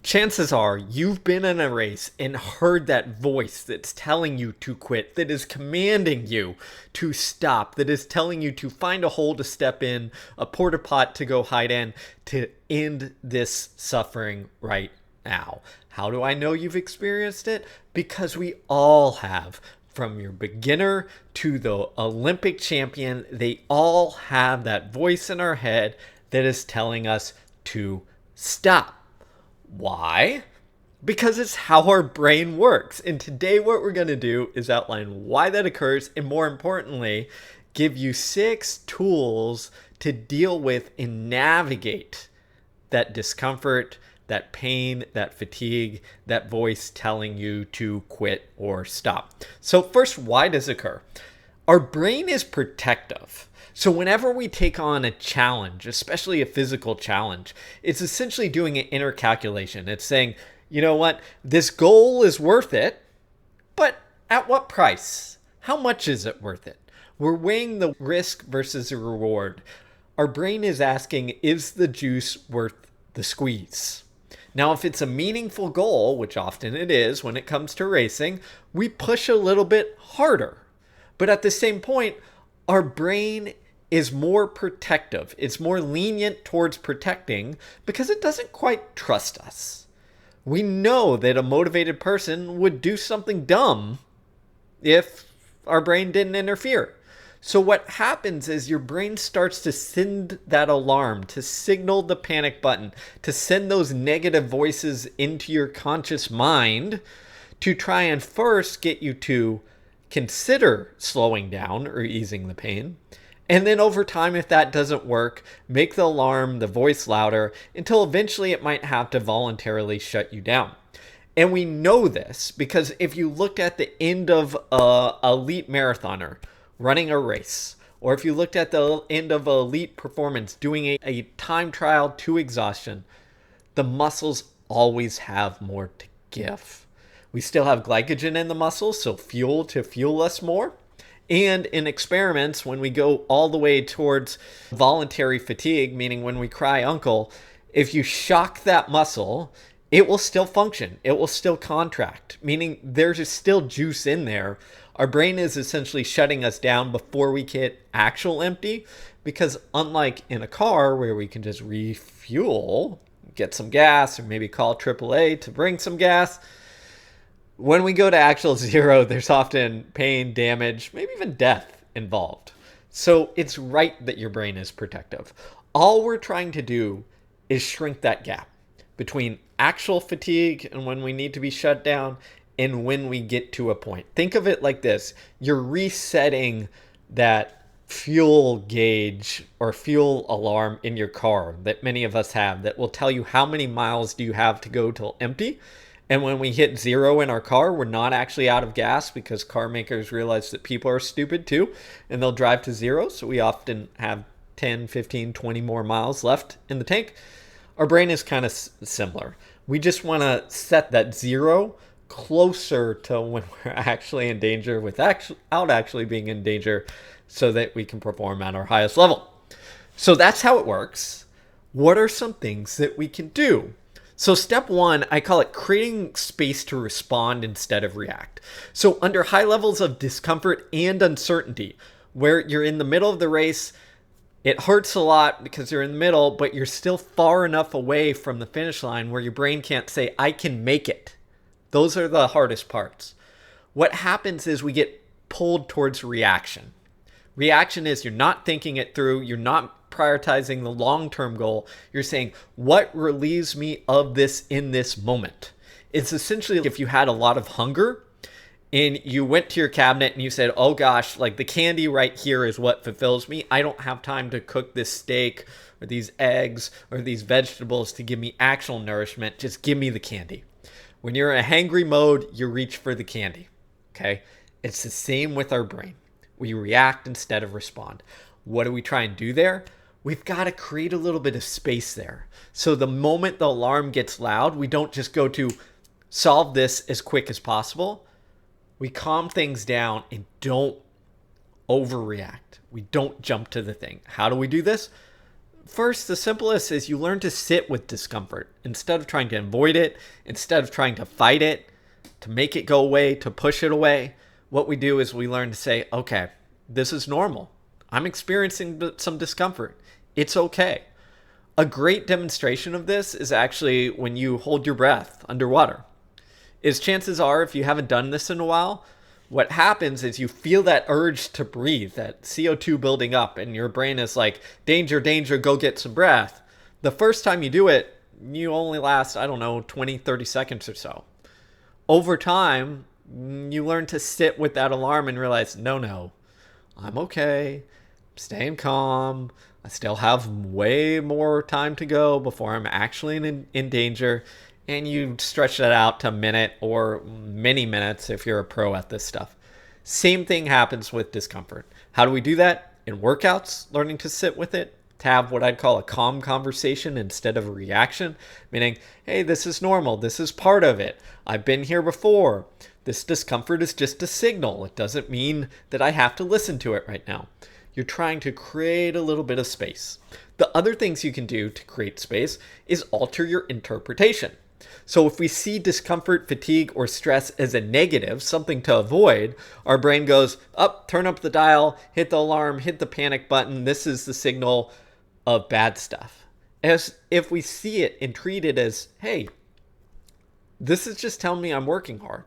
Chances are you've been in a race and heard that voice that's telling you to quit, that is commanding you to stop, that is telling you to find a hole to step in, a porta pot to go hide in, to end this suffering right now. How do I know you've experienced it? Because we all have. From your beginner to the Olympic champion, they all have that voice in our head that is telling us to stop. Why? Because it's how our brain works. And today what we're going to do is outline why that occurs, and more importantly, give you 6 tools to deal with and navigate that discomfort, that pain, that fatigue, that voice telling you to quit or stop. So first, why does it occur? Our brain is protective. So whenever we take on a challenge, especially a physical challenge, it's essentially doing an inner calculation. It's saying, you know what, this goal is worth it, but at what price? How much is it worth it? We're weighing the risk versus the reward. Our brain is asking, is the juice worth the squeeze? Now, if it's a meaningful goal, which often it is when it comes to racing, we push a little bit harder. But at the same point, our brain is more protective. It's more lenient towards protecting because it doesn't quite trust us. We know that a motivated person would do something dumb if our brain didn't interfere. So what happens is your brain starts to send that alarm, to signal the panic button, to send those negative voices into your conscious mind to try and first get you to consider slowing down or easing the pain. And then over time, if that doesn't work, make the alarm, the voice louder until eventually it might have to voluntarily shut you down. And we know this because if you looked at the end of an elite marathoner running a race, or if you looked at the end of an elite performance doing a time trial to exhaustion, the muscles always have more to give. We still have glycogen in the muscles, so fuel to fuel us more. And in experiments, when we go all the way towards voluntary fatigue, meaning when we cry uncle, if you shock that muscle, it will still function. It will still contract, meaning there's still juice in there. Our brain is essentially shutting us down before we hit actual empty, because unlike in a car where we can just refuel, get some gas, or maybe call AAA to bring some gas, when we go to actual zero, there's often pain, damage, maybe even death involved. So it's right that your brain is protective. All we're trying to do is shrink that gap between actual fatigue and when we need to be shut down and when we get to a point. Think of it like this. You're resetting that fuel gauge or fuel alarm in your car that many of us have that will tell you how many miles do you have to go till empty. And when we hit zero in our car, we're not actually out of gas because car makers realize that people are stupid too, and they'll drive to zero. So we often have 10, 15, 20 more miles left in the tank. Our brain is kind of similar. We just want to set that zero closer to when we're actually in danger without actually being in danger so that we can perform at our highest level. So that's how it works. What are some things that we can do? So step 1, I call it creating space to respond instead of react. So under high levels of discomfort and uncertainty, where you're in the middle of the race, it hurts a lot because you're in the middle, but you're still far enough away from the finish line where your brain can't say, I can make it. Those are the hardest parts. What happens is we get pulled towards reaction. Reaction is you're not thinking it through, you're not prioritizing the long-term goal. You're saying, what relieves me of this in this moment? It's essentially if you had a lot of hunger and you went to your cabinet and you said, oh gosh, like the candy right here is what fulfills me. I don't have time to cook this steak or these eggs or these vegetables to give me actual nourishment. Just give me the candy. When you're in a hangry mode, you reach for the candy. Okay? It's the same with our brain. We react instead of respond. What do we try and do there? We've got to create a little bit of space there. So the moment the alarm gets loud, we don't just go to solve this as quick as possible. We calm things down and don't overreact. We don't jump to the thing. How do we do this? First, the simplest is you learn to sit with discomfort instead of trying to avoid it, instead of trying to fight it, to make it go away, to push it away. What we do is we learn to say, okay, this is normal. I'm experiencing some discomfort. It's okay. A great demonstration of this is actually when you hold your breath underwater. Chances are, if you haven't done this in a while, what happens is you feel that urge to breathe, that CO2 building up, and your brain is like, danger, danger, go get some breath. The first time you do it, you only last, 20, 30 seconds or so. Over time, you learn to sit with that alarm and realize, no, I'm okay, I'm staying calm, I still have way more time to go before I'm actually in danger. And you stretch that out to a minute or many minutes if you're a pro at this stuff. Same thing happens with discomfort. How do we do that? In workouts, learning to sit with it, to have what I'd call a calm conversation instead of a reaction, meaning, hey, this is normal. This is part of it. I've been here before. This discomfort is just a signal. It doesn't mean that I have to listen to it right now. You're trying to create a little bit of space. The other things you can do to create space is alter your interpretation. So if we see discomfort, fatigue, or stress as a negative, something to avoid, our brain goes, up, turn up the dial, hit the alarm, hit the panic button. This is the signal of bad stuff. As if we see it and treat it as, hey, this is just telling me I'm working hard.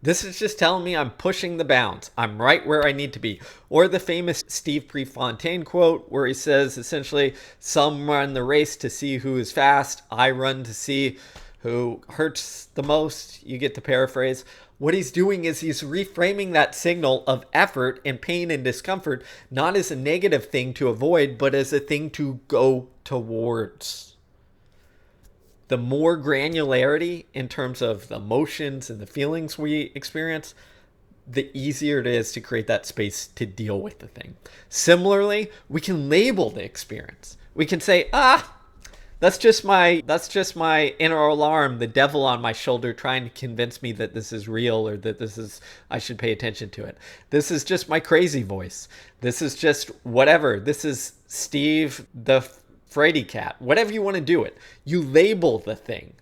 This is just telling me I'm pushing the bounds. I'm right where I need to be. Or the famous Steve Prefontaine quote where he says, essentially, some run the race to see who is fast. I run to see who hurts the most. You get the paraphrase. What he's doing is he's reframing that signal of effort and pain and discomfort, not as a negative thing to avoid, but as a thing to go towards. The more granularity in terms of the emotions and the feelings we experience, the easier it is to create that space to deal with the thing. Similarly, we can label the experience. We can say, that's just my inner alarm, the devil on my shoulder trying to convince me that this is real or that I should pay attention to it. This is just my crazy voice. This is just whatever. This is Steve the Frady cat, whatever you want to do it. You label the thing,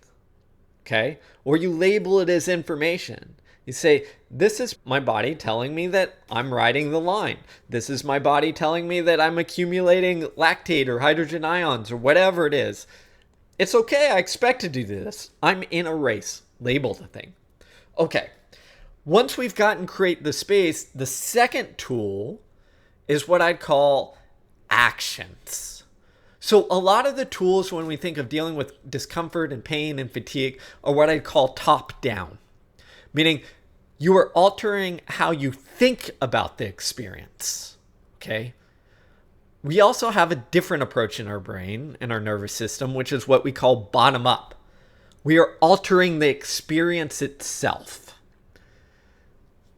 okay? Or you label it as information. You say, this is my body telling me that I'm riding the line. This is my body telling me that I'm accumulating lactate or hydrogen ions or whatever it is. It's okay. I expect to do this. I'm in a race. Label the thing. Okay. Once we've create the space, the second tool is what I'd call actions. So a lot of the tools when we think of dealing with discomfort and pain and fatigue are what I'd call top-down, meaning you are altering how you think about the experience, okay? We also have a different approach in our brain and our nervous system, which is what we call bottom-up. We are altering the experience itself.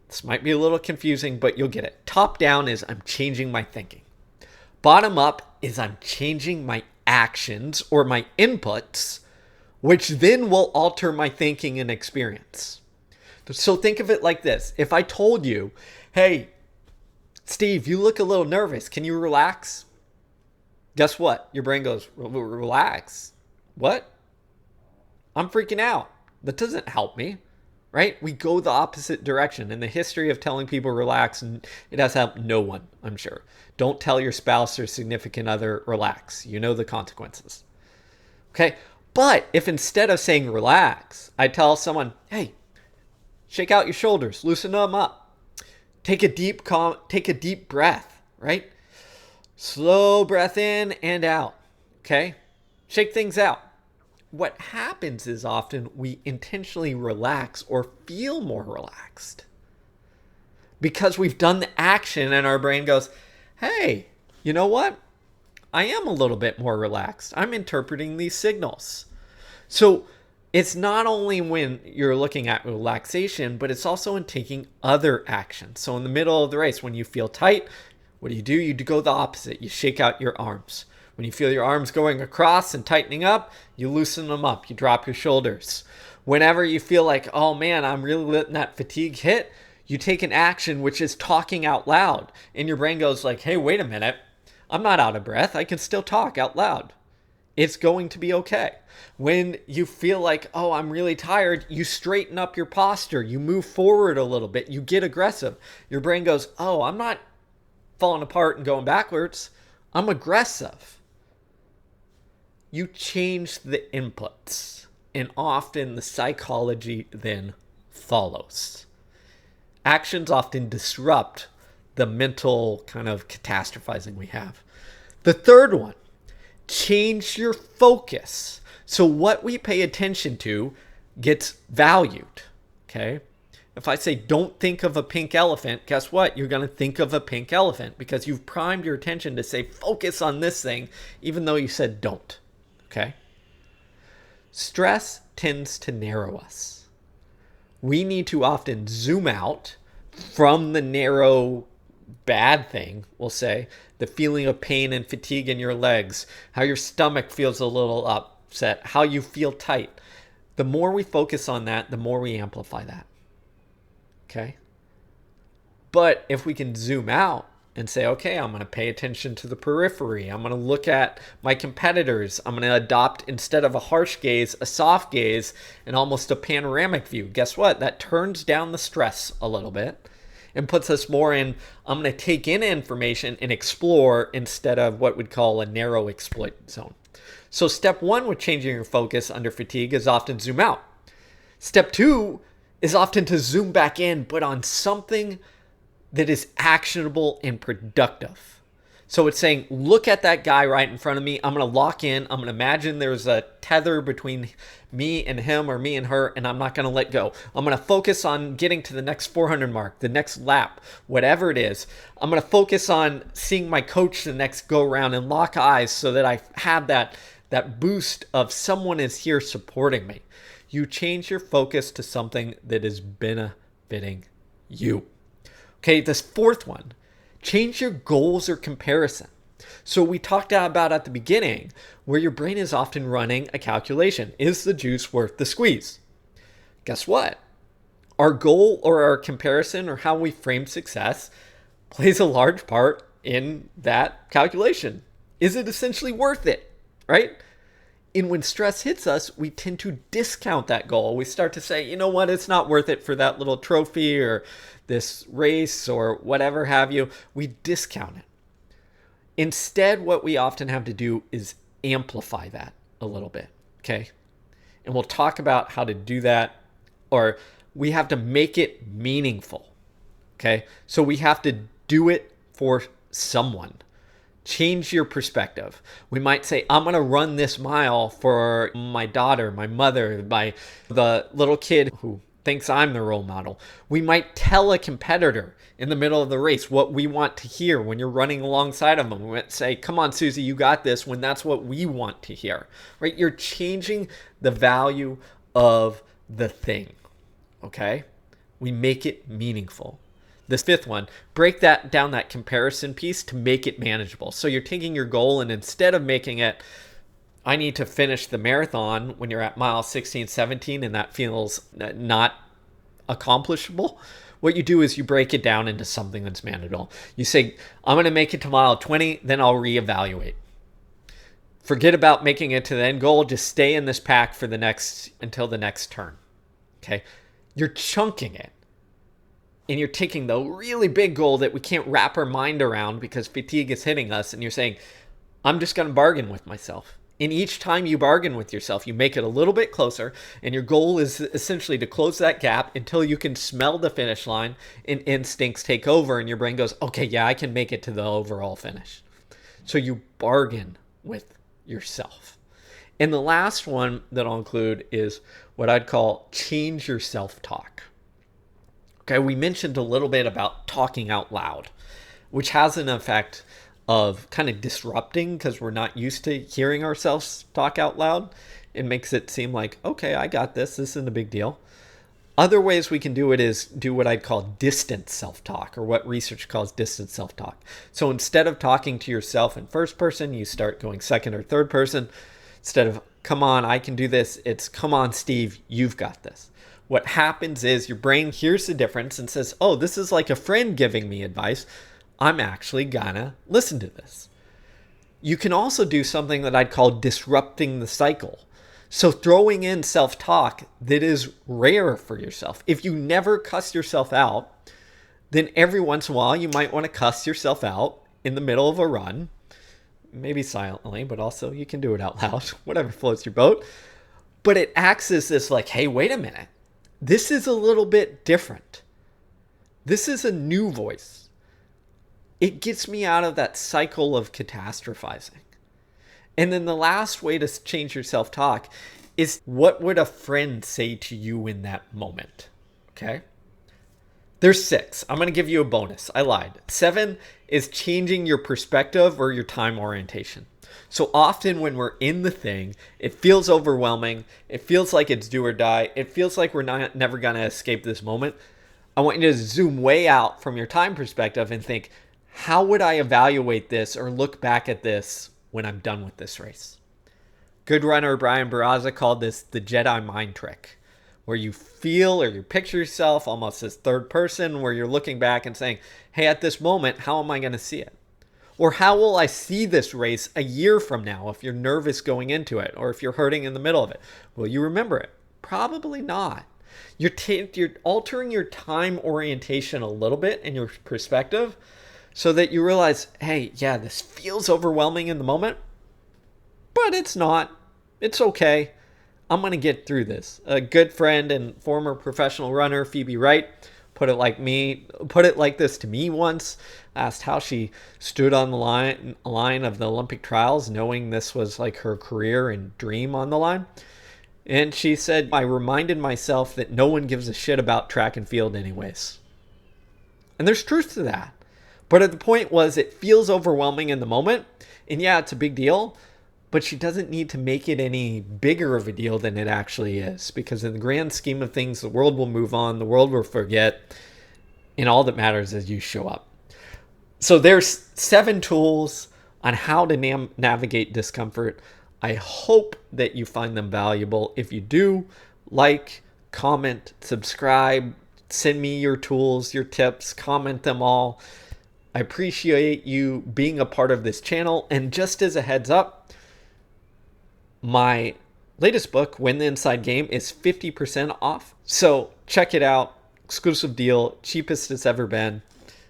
This might be a little confusing, but you'll get it. Top-down is I'm changing my thinking. Bottom up is I'm changing my actions or my inputs, which then will alter my thinking and experience. So think of it like this. If I told you, hey, Steve, you look a little nervous. Can you relax? Guess what? Your brain goes, relax. What? I'm freaking out. That doesn't help me. Right? We go the opposite direction. In the history of telling people relax, and it has helped no one, I'm sure. Don't tell your spouse or significant other, relax. You know the consequences. Okay? But if instead of saying relax, I tell someone, hey, shake out your shoulders, loosen them up. Take a deep breath, right? Slow breath in and out. Okay? Shake things out. What happens is often we intentionally relax or feel more relaxed because we've done the action and our brain goes, hey, you know what? I am a little bit more relaxed. I'm interpreting these signals. So it's not only when you're looking at relaxation, but it's also in taking other actions. So in the middle of the race, when you feel tight, what do? You go the opposite. You shake out your arms. When you feel your arms going across and tightening up, you loosen them up. You drop your shoulders. Whenever you feel like, oh man, I'm really letting that fatigue hit, you take an action which is talking out loud. And your brain goes like, hey, wait a minute. I'm not out of breath. I can still talk out loud. It's going to be okay. When you feel like, oh, I'm really tired, you straighten up your posture. You move forward a little bit. You get aggressive. Your brain goes, oh, I'm not falling apart and going backwards. I'm aggressive. You change the inputs, and often the psychology then follows. Actions often disrupt the mental kind of catastrophizing we have. The third one, change your focus. So what we pay attention to gets valued, okay? If I say don't think of a pink elephant, guess what? You're going to think of a pink elephant because you've primed your attention to say focus on this thing, even though you said don't, okay? Stress tends to narrow us. We need to often zoom out from the narrow bad thing, we'll say, the feeling of pain and fatigue in your legs, how your stomach feels a little upset, how you feel tight. The more we focus on that, the more we amplify that. Okay? But if we can zoom out and say, okay, I'm going to pay attention to the periphery. I'm going to look at my competitors. I'm going to adopt, instead of a harsh gaze, a soft gaze and almost a panoramic view. Guess what? That turns down the stress a little bit and puts us more in, I'm going to take in information and explore instead of what we'd call a narrow exploit zone. So step one with changing your focus under fatigue is often zoom out. Step two is often to zoom back in, but on something that is actionable and productive. So it's saying, look at that guy right in front of me. I'm going to lock in. I'm going to imagine there's a tether between me and him or me and her, and I'm not going to let go. I'm going to focus on getting to the next 400 mark, the next lap, whatever it is. I'm going to focus on seeing my coach the next go round and lock eyes so that I have that boost of someone is here supporting me. You change your focus to something that is benefiting you. Okay, this fourth one, change your goals or comparison. So we talked about at the beginning where your brain is often running a calculation. Is the juice worth the squeeze? Guess what? Our goal or our comparison or how we frame success plays a large part in that calculation. Is it essentially worth it, right? And when stress hits us, we tend to discount that goal. We start to say, you know what, it's not worth it for that little trophy or this race or whatever have you. We discount it. Instead, what we often have to do is amplify that a little bit, okay? And we'll talk about how to do that, or we have to make it meaningful, okay? So we have to do it for someone. Change your perspective. We might say, I'm going to run this mile for my daughter, my mother, the little kid who thinks I'm the role model. We might tell a competitor in the middle of the race what we want to hear when you're running alongside of them. We might say, come on, Susie, you got this, when that's what we want to hear, right? You're changing the value of the thing, okay? We make it meaningful. This fifth one, break that down, that comparison piece, to make it manageable. So you're taking your goal, and instead of making it, I need to finish the marathon when you're at mile 16, 17, and that feels not accomplishable, what you do is you break it down into something that's manageable. You say, I'm going to make it to mile 20, then I'll reevaluate. Forget about making it to the end goal. Just stay in this pack for until the next turn. Okay? You're chunking it. And you're taking the really big goal that we can't wrap our mind around because fatigue is hitting us, and you're saying, I'm just going to bargain with myself. And each time you bargain with yourself, you make it a little bit closer, and your goal is essentially to close that gap until you can smell the finish line and instincts take over, and your brain goes, okay, yeah, I can make it to the overall finish. So you bargain with yourself. And the last one that I'll include is what I'd call change your self-talk. Okay, we mentioned a little bit about talking out loud, which has an effect of kind of disrupting because we're not used to hearing ourselves talk out loud. It makes it seem like, okay, I got this. This isn't a big deal. Other ways we can do it is do what I'd call distant self-talk, or what research calls distant self-talk. So instead of talking to yourself in first person, you start going second or third person. Instead of, come on, I can do this, it's, come on, Steve, you've got this. What happens is your brain hears the difference and says, oh, this is like a friend giving me advice. I'm actually gonna listen to this. You can also do something that I'd call disrupting the cycle. So throwing in self-talk that is rare for yourself. If you never cuss yourself out, then every once in a while you might want to cuss yourself out in the middle of a run, maybe silently, but also you can do it out loud, whatever floats your boat. But it acts as this like, hey, wait a minute. This is a little bit different. This is a new voice. It gets me out of that cycle of catastrophizing. And then the last way to change your self-talk is, what would a friend say to you in that moment? Okay? There's 6. I'm going to give you a bonus. I lied. 7 is changing your perspective or your time orientation. So often when we're in the thing, it feels overwhelming. It feels like it's do or die. It feels like we're never going to escape this moment. I want you to zoom way out from your time perspective and think, how would I evaluate this or look back at this when I'm done with this race? Good runner Brian Barraza called this the Jedi mind trick, where you feel or you picture yourself almost as third person, where you're looking back and saying, hey, at this moment, how am I going to see it? Or how will I see this race a year from now if you're nervous going into it, or if you're hurting in the middle of it? Will you remember it? Probably not. You're altering your time orientation a little bit and your perspective so that you realize, hey, yeah, this feels overwhelming in the moment, but it's not. It's okay. I'm going to get through this. A good friend and former professional runner, Phoebe Wright, put it like this to me once. Asked how she stood on the line of the Olympic trials, knowing this was like her career and dream on the line. And she said, I reminded myself that no one gives a shit about track and field anyways. And there's truth to that. But the point was, it feels overwhelming in the moment. And yeah, it's a big deal. But she doesn't need to make it any bigger of a deal than it actually is. Because in the grand scheme of things, the world will move on. The world will forget. And all that matters is you show up. So there's 7 tools on how to navigate discomfort. I hope that you find them valuable. If you do, like, comment, subscribe, send me your tools, your tips, comment them all. I appreciate you being a part of this channel. And just as a heads up, my latest book, Win the Inside Game, is 50% off. So check it out. Exclusive deal, cheapest it's ever been.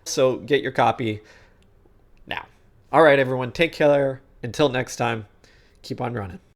So get your copy now. All right, everyone, take care. Until next time, keep on running.